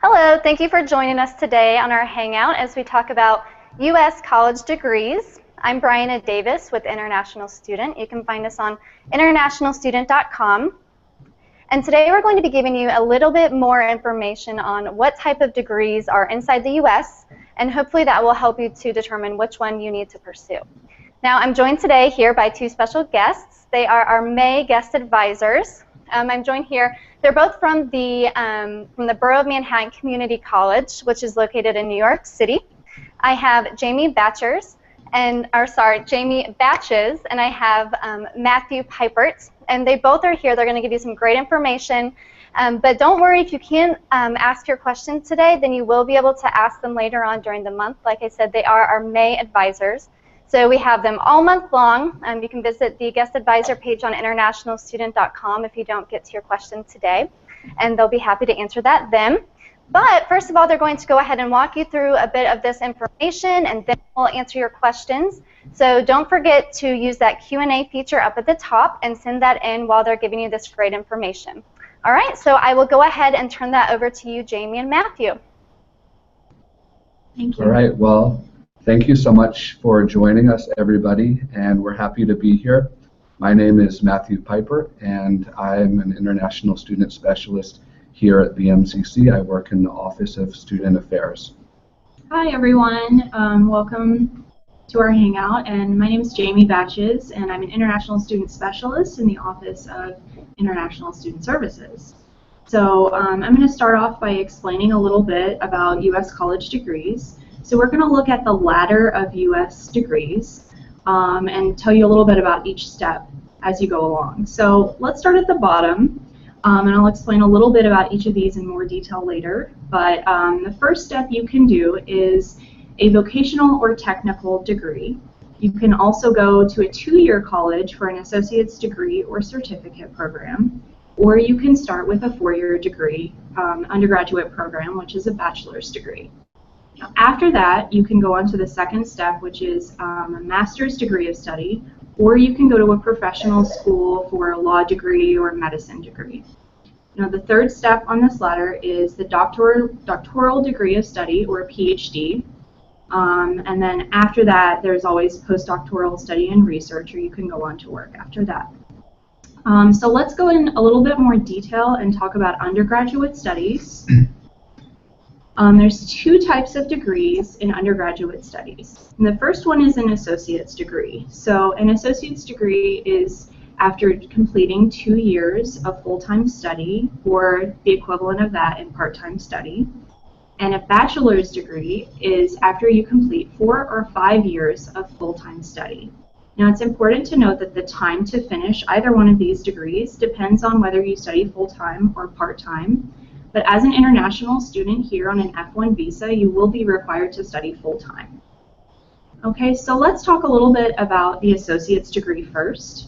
Hello, thank you for joining us today on our Hangout as we talk about U.S. college degrees. I'm Brianna Davis with International Student. You can find us on internationalstudent.com. And today we're going to be giving you a little bit more information on what type of degrees are inside the U.S., and hopefully that will help you to determine which one you need to pursue. Now, I'm joined today here by two special guests. They are our May guest advisors. I'm joined here. They're both from the Borough of Manhattan Community College, which is located in New York City. I have Jamie Batches, and I have Matthew Pipert, and they both are here. They're going to give you some great information. But don't worry, if you can't ask your questions today, then you will be able to ask them later on during the month. Like I said, they are our May advisors. So we have them all month long. You can visit the guest advisor page on internationalstudent.com if you don't get to your question today, and they'll be happy to answer that then. But first of all, they're going to go ahead and walk you through a bit of this information, and then we'll answer your questions. So don't forget to use that Q&A feature up at the top and send that in while they're giving you this great information. All right, so I will go ahead and turn that over to you, Jamie and Matthew. Thank you. All right, well, thank you so much for joining us, everybody, and we're happy to be here. My name is Matthew Piper, and I'm an International Student Specialist here at the MCC. I work in the Office of Student Affairs. Hi, everyone. Welcome to our Hangout, and my name is Jamie Batches, and I'm an International Student Specialist in the Office of International Student Services. So I'm going to start off by explaining a little bit about U.S. college degrees. So we're going to look at the ladder of U.S. degrees and tell you a little bit about each step as you go along. So let's start at the bottom, and I'll explain a little bit about each of these in more detail later. But the first step you can do is a vocational or technical degree. You can also go to a 2-year college for an associate's degree or certificate program, or you can start with a 4-year degree undergraduate program, which is a bachelor's degree. After that, you can go on to the second step, which is a master's degree of study, or you can go to a professional school for a law degree or medicine degree. Now, the third step on this ladder is the doctoral degree of study, or a PhD. And then after that, there's always postdoctoral study and research, or you can go on to work after that. So let's go in a little bit more detail and talk about undergraduate studies. There's 2 types of degrees in undergraduate studies. And the first one is an associate's degree. So an associate's degree is after completing 2 years of full-time study, or the equivalent of that in part-time study. And a bachelor's degree is after you complete 4 or 5 years of full-time study. Now, it's important to note that the time to finish either one of these degrees depends on whether you study full-time or part-time. But as an international student here on an F1 visa, you will be required to study full-time. Okay, so let's talk a little bit about the associate's degree first.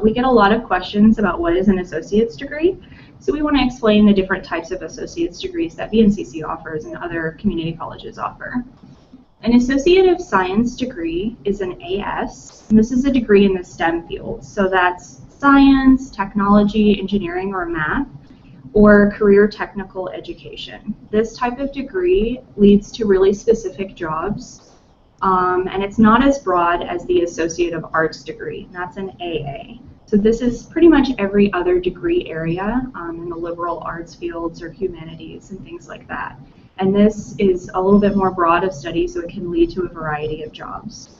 We get a lot of questions about what is an associate's degree. So we want to explain the different types of associate's degrees that BNCC offers and other community colleges offer. An Associate of Science degree is an AS, and this is a degree in the STEM field. So that's science, technology, engineering, or math, or career technical education. This type of degree leads to really specific jobs, and it's not as broad as the Associate of Arts degree. That's an AA. So this is pretty much every other degree area in the liberal arts fields or humanities and things like that. And this is a little bit more broad of study, so it can lead to a variety of jobs.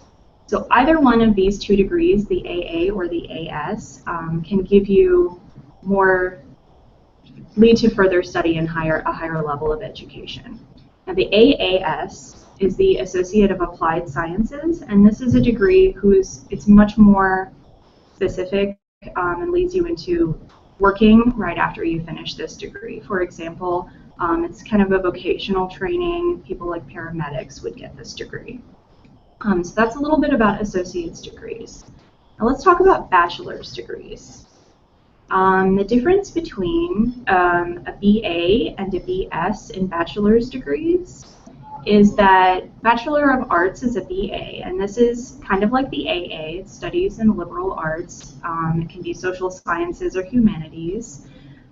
So either one of these 2 degrees, the AA or the AS, can give you lead to further study and a higher level of education. Now, the AAS is the Associate of Applied Sciences, and this is a degree it's much more specific and leads you into working right after you finish this degree. For example, it's kind of a vocational training. People like paramedics would get this degree. So that's a little bit about associate's degrees. Now let's talk about bachelor's degrees. The difference between a BA and a BS in bachelor's degrees is that Bachelor of Arts is a BA, and this is kind of like the AA. It studies in liberal arts. It can be social sciences or humanities.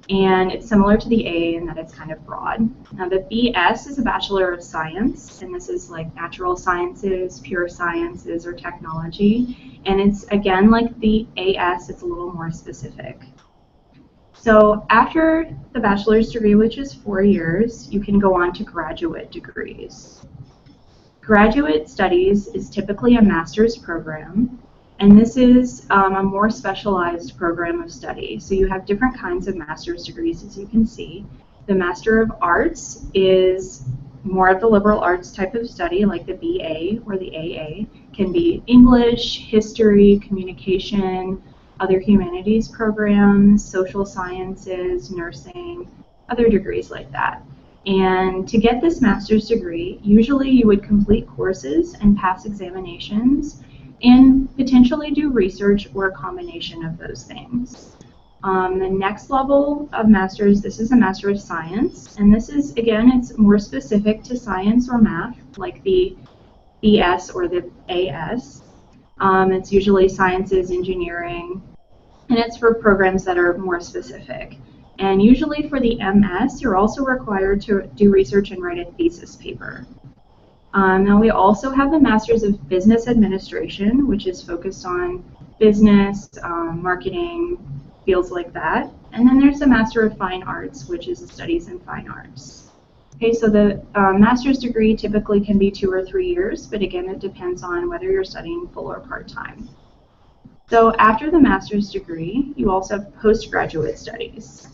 and it's similar to the A in that it's kind of broad. Now the BS is a Bachelor of Science, and this is like natural sciences, pure sciences, or technology. And it's, again, like the AS, it's a little more specific. So after the bachelor's degree, which is 4 years, you can go on to graduate degrees. Graduate studies is typically a master's program, and this is a more specialized program of study. So you have different kinds of master's degrees, as you can see. The Master of Arts is more of the liberal arts type of study, like the BA or the AA. Can be English, history, communication, other humanities programs, social sciences, nursing, other degrees like that. And to get this master's degree, usually you would complete courses and pass examinations and potentially do research or a combination of those things. The next level of master's, this is a Master of Science, and this is, again, it's more specific to science or math, like the BS or the AS. It's usually sciences, engineering, and it's for programs that are more specific. And usually for the MS, you're also required to do research and write a thesis paper. Now we also have the Masters of Business Administration, which is focused on business, marketing, fields like that. And then there's the Master of Fine Arts, which is the studies in fine arts. Okay, so the master's degree typically can be 2 or 3 years, but again, it depends on whether you're studying full or part-time. So after the master's degree, you also have postgraduate studies.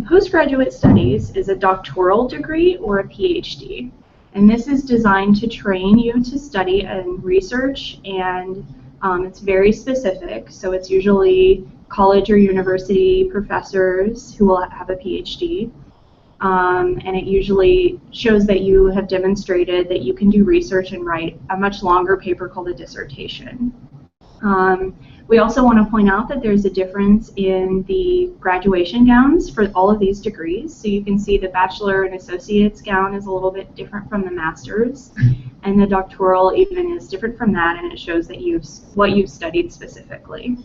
Postgraduate studies is a doctoral degree or a PhD. And this is designed to train you to study and research, and it's very specific. So it's usually college or university professors who will have a PhD. And it usually shows that you have demonstrated that you can do research and write a much longer paper called a dissertation. We also want to point out that there's a difference in the graduation gowns for all of these degrees. So you can see the bachelor and associate's gown is a little bit different from the master's, and the doctoral even is different from that, and it shows that what you've studied specifically.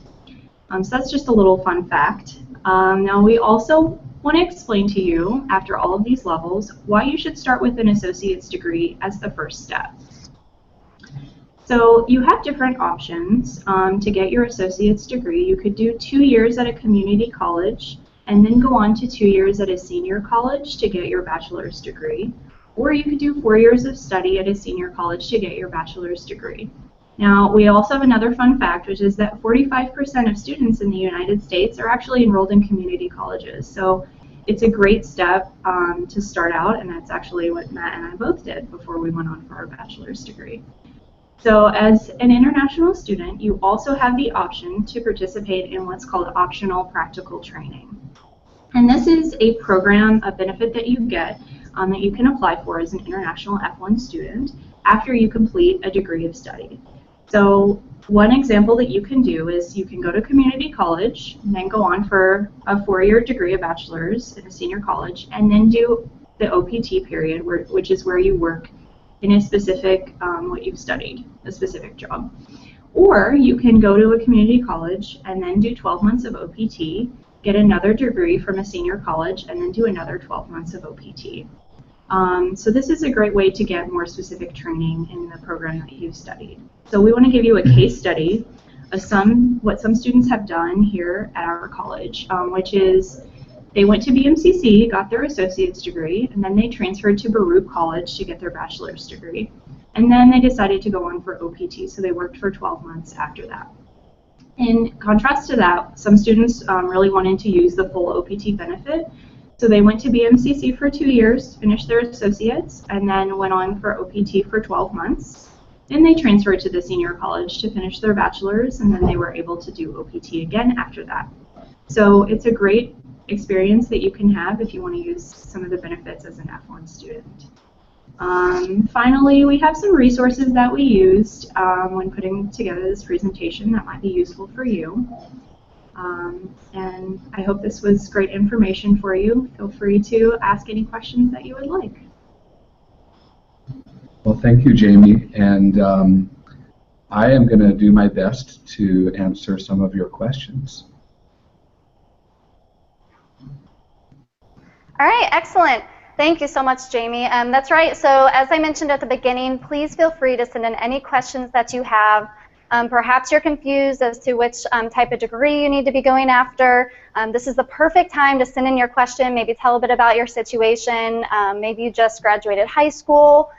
So that's just a little fun fact. Now we also want to explain to you, after all of these levels, why you should start with an associate's degree as the first step. So you have different options to get your associate's degree. You could do 2 years at a community college and then go on to 2 years at a senior college to get your bachelor's degree. Or you could do 4 years of study at a senior college to get your bachelor's degree. Now, we also have another fun fact, which is that 45% of students in the United States are actually enrolled in community colleges. So it's a great step to start out, and that's actually what Matt and I both did before we went on for our bachelor's degree. So as an international student, you also have the option to participate in what's called optional practical training. And this is a program, a benefit that you get that you can apply for as an international F1 student after you complete a degree of study. So one example that you can do is you can go to community college and then go on for a 4-year degree, a bachelor's in a senior college, and then do the OPT period, which is where you work in a specific, what you've studied, a specific job. Or you can go to a community college and then do 12 months of OPT, get another degree from a senior college, and then do another 12 months of OPT. So this is a great way to get more specific training in the program that you've studied. So we want to give you a case study of what some students have done here at our college, which is they went to BMCC, got their associate's degree, and then they transferred to Baruch College to get their bachelor's degree. And then they decided to go on for OPT, so they worked for 12 months after that. In contrast to that, some students really wanted to use the full OPT benefit, so they went to BMCC for 2 years, finished their associates, and then went on for OPT for 12 months. Then they transferred to the senior college to finish their bachelor's, and then they were able to do OPT again after that. So it's a great experience that you can have if you want to use some of the benefits as an F1 student. Finally, we have some resources that we used when putting together this presentation that might be useful for you. And I hope this was great information for you. Feel free to ask any questions that you would like. Well, thank you, Jamie. And I am going to do my best to answer some of your questions. All right, excellent. Thank you so much, Jamie. That's right. So as I mentioned at the beginning, please feel free to send in any questions that you have. Perhaps you're confused as to which type of degree you need to be going after. This is the perfect time to send in your question, maybe tell a bit about your situation. Maybe you just graduated high school,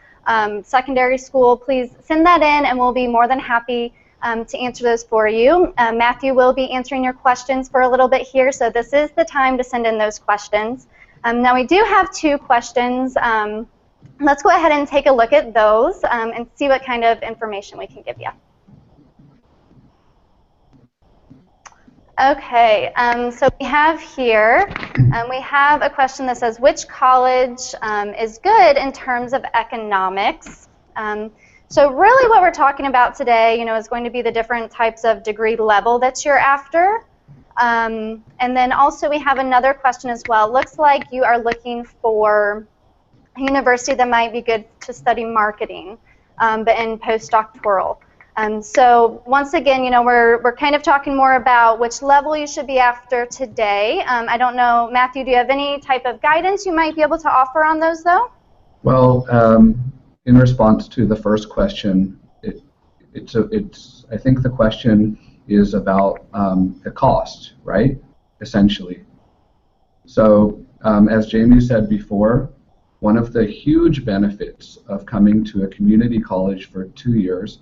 secondary school. Please send that in and we'll be more than happy to answer those for you. Matthew will be answering your questions for a little bit here, so this is the time to send in those questions. Now we do have 2 questions. Let's go ahead and take a look at those and see what kind of information we can give you. Okay, so we have here, we have a question that says, which college is good in terms of economics? So really what we're talking about today, is going to be the different types of degree level that you're after. And then also we have another question as well. It looks like you are looking for a university that might be good to study marketing, but in postdoctoral. So once again, we're kind of talking more about which level you should be after today. I don't know, Matthew, do you have any type of guidance you might be able to offer on those, though? Well, in response to the first question, I think the question is about the cost, right? Essentially. So as Jamie said before, one of the huge benefits of coming to a community college for 2 years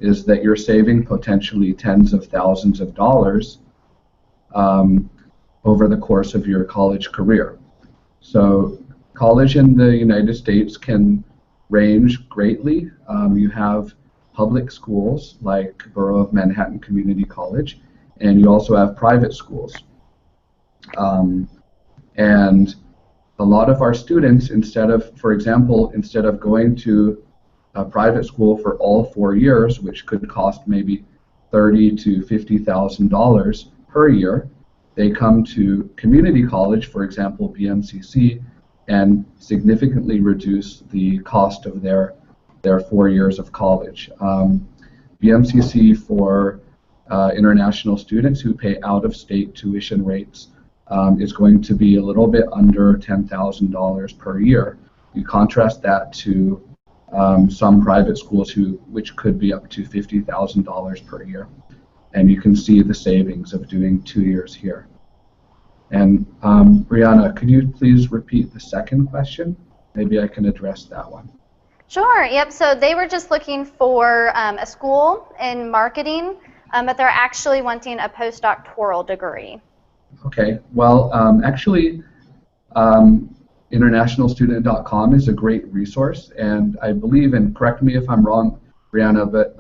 is that you're saving potentially tens of thousands of dollars over the course of your college career. So college in the United States can range greatly. You have public schools like Borough of Manhattan Community College, and you also have private schools. And a lot of our students, for example, instead of going to a private school for all 4 years, which could cost maybe $30,000 to $50,000 per year, they come to community college, for example, BMCC, and significantly reduce the cost of their 4 years of college. BMCC for international students who pay out-of-state tuition rates is going to be a little bit under $10,000 per year. You contrast that to some private schools which could be up to $50,000 per year, and you can see the savings of doing 2 years here. And Brianna, could you please repeat the second question? Maybe I can address that one. Sure, yep, so they were just looking for a school in marketing, but they're actually wanting a postdoctoral degree. Okay, well, actually, internationalstudent.com is a great resource, and I believe, and correct me if I'm wrong, Brianna, but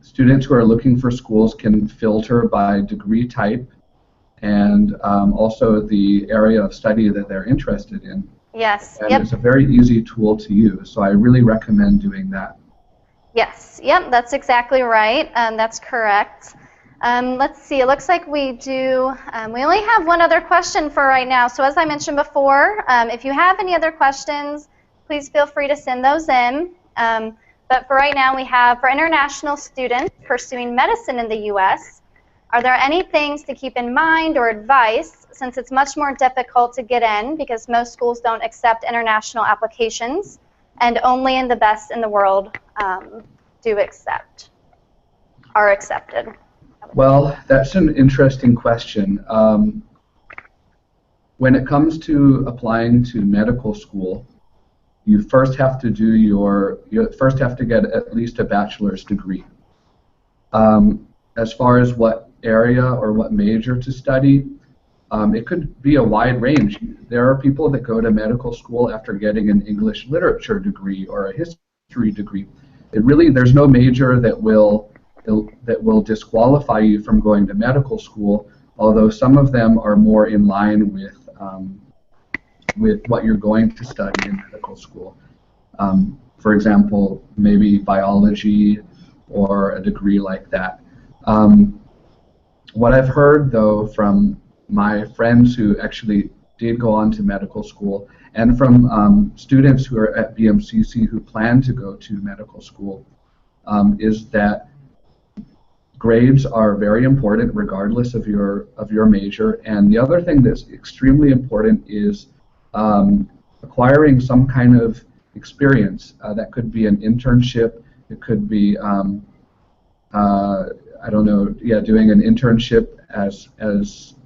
students who are looking for schools can filter by degree type and also the area of study that they're interested in. Yes. And yep. It's a very easy tool to use, so I really recommend doing that. Yes, yep, that's exactly right. That's correct. Let's see, it looks like we do, we only have one other question for right now. So as I mentioned before, if you have any other questions, please feel free to send those in. But for right now, we have, for international students pursuing medicine in the U.S., are there any things to keep in mind or advice, since it's much more difficult to get in because most schools don't accept international applications, and only in the best in the world are accepted? Well, that's an interesting question. When it comes to applying to medical school, you first have to do you first have to get at least a bachelor's degree. As far as what area or what major to study, it could be a wide range. There are people that go to medical school after getting an English literature degree or a history degree. There's no major that will disqualify you from going to medical school, although some of them are more in line with what you're going to study in medical school. For example, maybe biology or a degree like that. What I've heard, though, from my friends who actually did go on to medical school, and from students who are at BMCC who plan to go to medical school, is that grades are very important regardless of your major. And the other thing that's extremely important is acquiring some kind of experience. That could be an internship. It could be I don't know, yeah, doing an internship as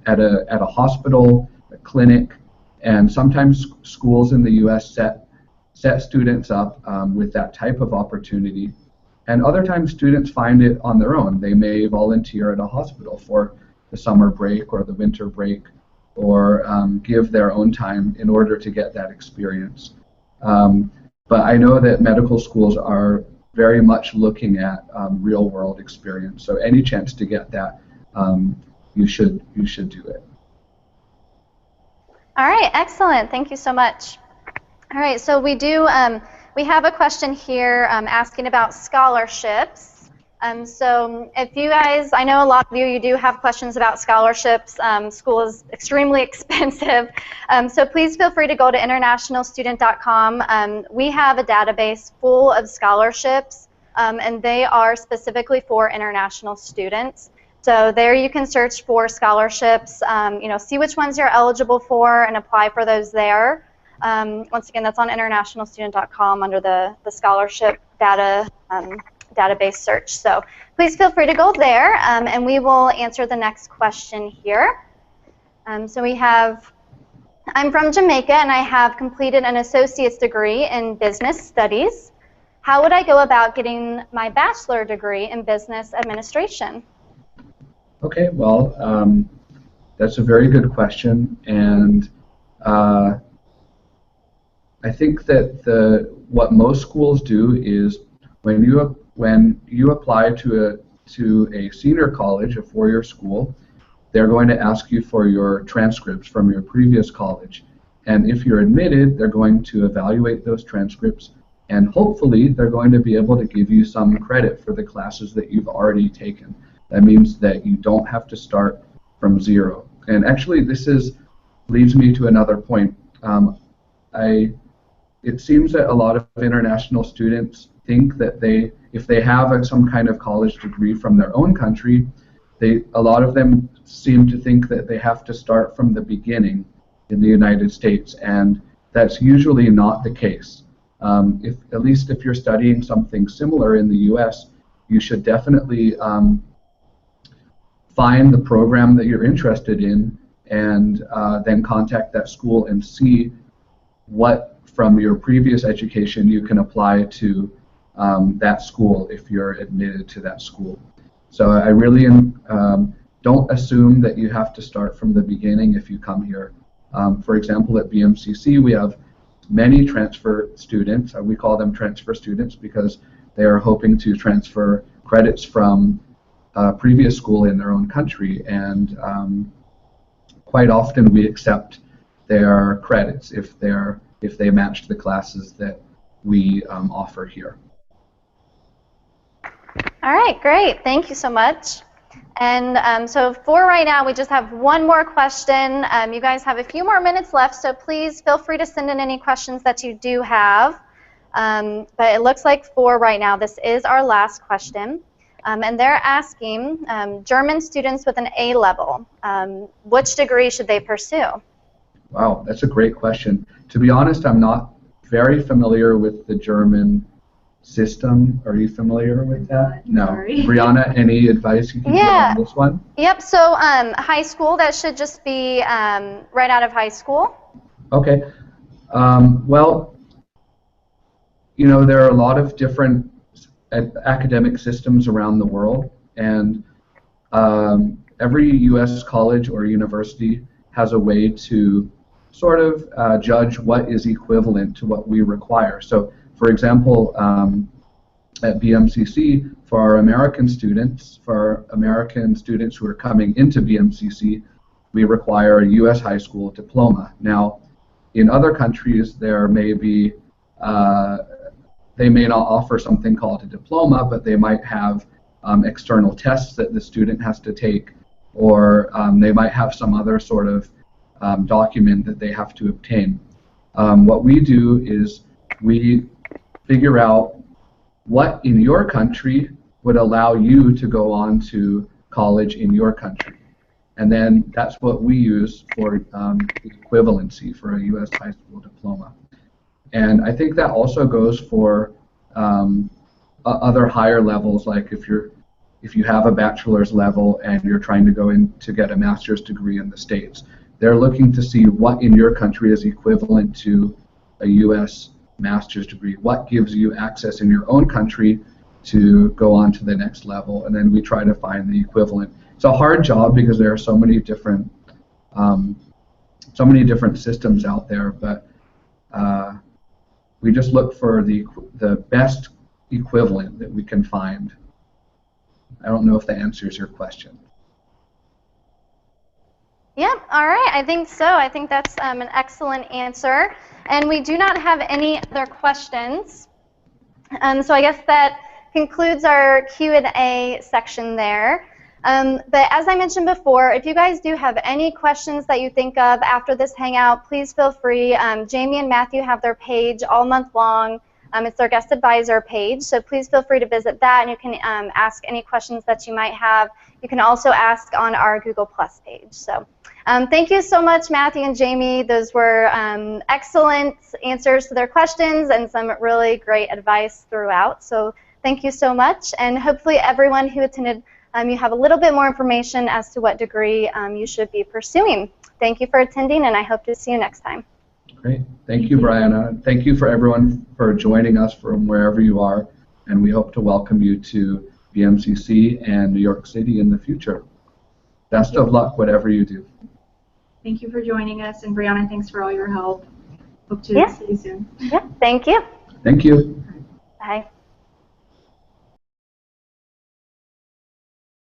at a hospital, a clinic, and sometimes schools in the U.S. set students up with that type of opportunity. And other times students find it on their own. They may volunteer at a hospital for the summer break or the winter break, or give their own time in order to get that experience. But I know that medical schools are very much looking at real-world experience. So any chance to get that, you should do it. All right, excellent. Thank you so much. All right, so we have a question here asking about scholarships. So if you guys, I know a lot of you do have questions about scholarships. School is extremely expensive. So please feel free to go to internationalstudent.com. We have a database full of scholarships, and they are specifically for international students. So there you can search for scholarships, see which ones you're eligible for and apply for those there. Once again, that's on internationalstudent.com under the scholarship database search. So please feel free to go there, and we will answer the next question here. So we have, I'm from Jamaica and I have completed an associate's degree in business studies. How would I go about getting my bachelor degree in business administration? Okay, well, that's a very good question, and I think that what most schools do is when you apply to a senior college, a four-year school, they're going to ask you for your transcripts from your previous college. And if you're admitted, they're going to evaluate those transcripts, and hopefully they're going to be able to give you some credit for the classes that you've already taken. That means that you don't have to start from zero. And actually, leads me to another point. It seems that a lot of international students think that if they have some kind of college degree from their own country, a lot of them seem to think that they have to start from the beginning in the United States, and that's usually not the case. At least if you're studying something similar in the U.S., you should definitely find the program that you're interested in, and then contact that school and see what from your previous education you can apply to that school if you're admitted to that school. So I really don't assume that you have to start from the beginning if you come here. For example, at BMCC we have many transfer students. We call them transfer students because they are hoping to transfer credits from previous school in their own country, and quite often we accept their credits if they match the classes that we offer here. All right, great. Thank you so much. And so for right now, we just have one more question. You guys have a few more minutes left, so please feel free to send in any questions that you do have. But it looks like for right now, this is our last question. And they're asking German students with an A-level, which degree should they pursue? Wow, that's a great question. To be honest, I'm not very familiar with the German system. Are you familiar with that? No. Sorry. Brianna, any advice you can give on this one? Yep, so high school, that should just be right out of high school. Okay. Well, there are a lot of different academic systems around the world, and every U.S. college or university has a way to sort of judge what is equivalent to what we require. So, for example, at BMCC, for our American students who are coming into BMCC, we require a U.S. high school diploma. Now, in other countries, there may be they may not offer something called a diploma, but they might have external tests that the student has to take, or they might have some other sort of document that they have to obtain. What we do is we figure out what in your country would allow you to go on to college in your country. And then that's what we use for equivalency for a U.S. high school diploma. And I think that also goes for other higher levels, like if you have a bachelor's level and you're trying to go in to get a master's degree in the States, they're looking to see what in your country is equivalent to a U.S. master's degree. What gives you access in your own country to go on to the next level, and then we try to find the equivalent. It's a hard job because there are so many different systems out there, but we just look for the best equivalent that we can find. I don't know if that answers your question. Yep, all right, I think so. I think that's an excellent answer. And we do not have any other questions. So I guess that concludes our Q&A section there. But as I mentioned before, if you guys do have any questions that you think of after this hangout, please feel free. Jamie and Matthew have their page all month long. It's their guest advisor page, so please feel free to visit that, and you can ask any questions that you might have. You can also ask on our Google Plus page. So thank you so much, Matthew and Jamie. Those were excellent answers to their questions and some really great advice throughout. So thank you so much, and hopefully everyone who attended, you have a little bit more information as to what degree you should be pursuing. Thank you for attending, and I hope to see you next time. Great. Thank you, Brianna. Thank you for everyone for joining us from wherever you are, and we hope to welcome you to BMCC and New York City in the future. Best of luck, whatever you do. Thank you for joining us, and Brianna, thanks for all your help. Hope to see you soon. Yeah, thank you. Thank you. Bye.